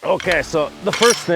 Okay, so the first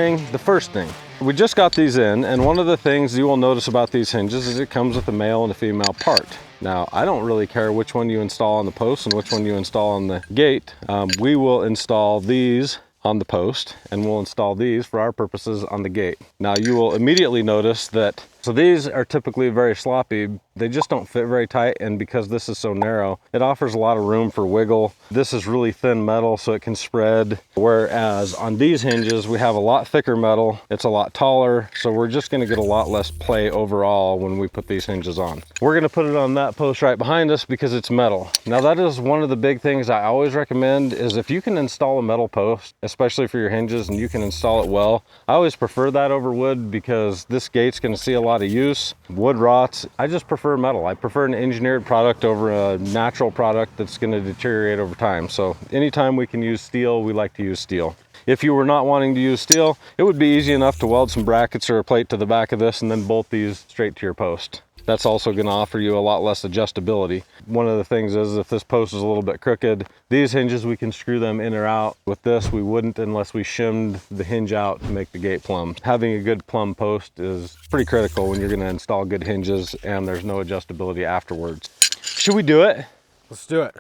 thing, we just got these in, and one of the things you will notice about these hinges is it comes with a male and a female part. Now, I don't really care which one you install on the post and which one you install on the gate. We will install these on the post, and we'll install these for our purposes on the gate. Now, you will immediately notice that, so these are typically very sloppy. They just don't fit very tight, and because this is so narrow, it offers a lot of room for wiggle. This is really thin metal, so it can spread, whereas on these hinges, we have a lot thicker metal. It's a lot taller, so we're just gonna get a lot less play overall when we put these hinges on. We're gonna put it on that post right behind us because it's metal. Now, that is one of the big things I always recommend, is if you can install a metal post, especially for your hinges, and you can install it well, I always prefer that over wood because this gate's gonna see a lot of use. Wood rots. I just prefer metal. I prefer an engineered product over a natural product that's going to deteriorate over time. So anytime we can use steel, we like to use steel. If you were not wanting to use steel, it would be easy enough to weld some brackets or a plate to the back of this and then bolt these straight to your post. That's also going to offer you a lot less adjustability. One of the things is, if this post is a little bit crooked, these hinges, we can screw them in or out. With this, we wouldn't unless we shimmed the hinge out to make the gate plumb. Having a good plumb post is pretty critical when you're going to install good hinges and there's no adjustability afterwards. Should we do it? Let's do it.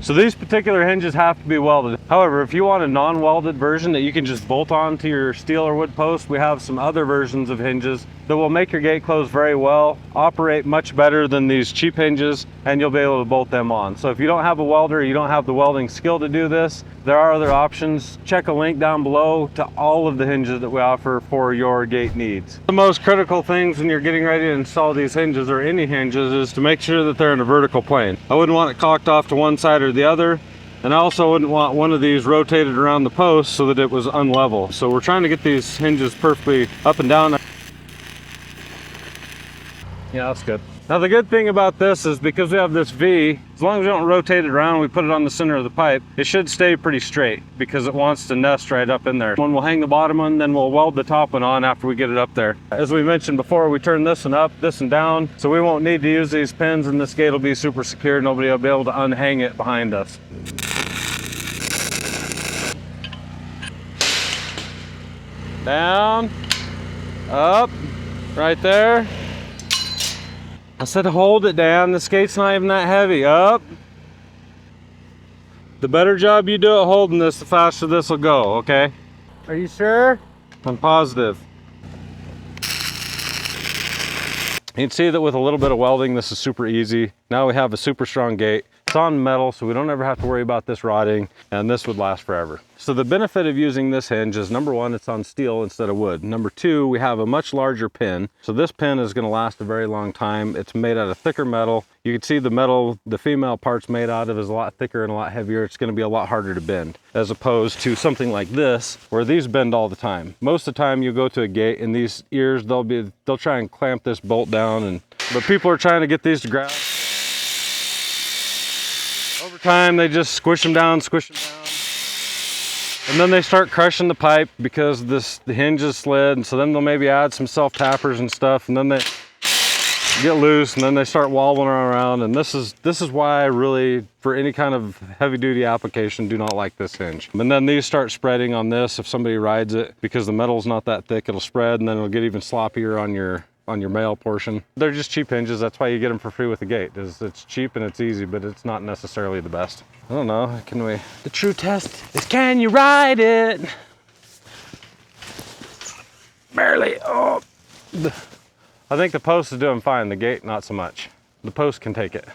So these particular hinges have to be welded. However, if you want a non-welded version that you can just bolt on to your steel or wood post, we have some other versions of hinges that will make your gate close very well, operate much better than these cheap hinges, and you'll be able to bolt them on. So if you don't have a welder, you don't have the welding skill to do this, there are other options. Check a link down below to all of the hinges that we offer for your gate needs. The most critical things when you're getting ready to install these hinges, or any hinges, is to make sure that they're in a vertical plane. I wouldn't want it cocked off to one side or the other, and I also wouldn't want one of these rotated around the post so that it was unlevel. So we're trying to get these hinges perfectly up and down. Yeah, that's good. Now, the good thing about this is, because we have this V, as long as we don't rotate it around, we put it on the center of the pipe, it should stay pretty straight because it wants to nest right up in there. When we'll hang the bottom one, then we'll weld the top one on after we get it up there. As we mentioned before, we turn this one up, this one down, so we won't need to use these pins, and this gate will be super secure. Nobody will be able to unhang it behind us. Down, up, right there. I said hold it down. This gate's not even that heavy. Up. The better job you do at holding this, the faster this will go, okay? Are you sure? I'm positive. You can see that with a little bit of welding, this is super easy. Now we have a super strong gate. It's on metal, so we don't ever have to worry about this rotting, and this would last forever. So the benefit of using this hinge is, number one, it's on steel instead of wood. Number two, we have a much larger pin. So this pin is going to last a very long time. It's made out of thicker metal. You can see the metal the female part's made out of is a lot thicker and a lot heavier. It's going to be a lot harder to bend, as opposed to something like this, where these bend all the time. Most of the time you go to a gate and these ears, they'll try and clamp this bolt down, but people are trying to get these to grab. Over time, they just squish them down, and then they start crushing the pipe because the hinge is slid, and so then they'll maybe add some self-tappers and stuff, and then they get loose, and then they start wobbling around, and this is why I really, for any kind of heavy-duty application, do not like this hinge. And then these start spreading on this. If somebody rides it, because the metal's not that thick, it'll spread, and then it'll get even sloppier on your male portion. They're just cheap hinges. That's why you get them for free with the gate. It's cheap and it's easy, but it's not necessarily the best. I don't know, the true test is, can you ride it? Barely. Oh, I think the post is doing fine. The gate, not so much. The post can take it.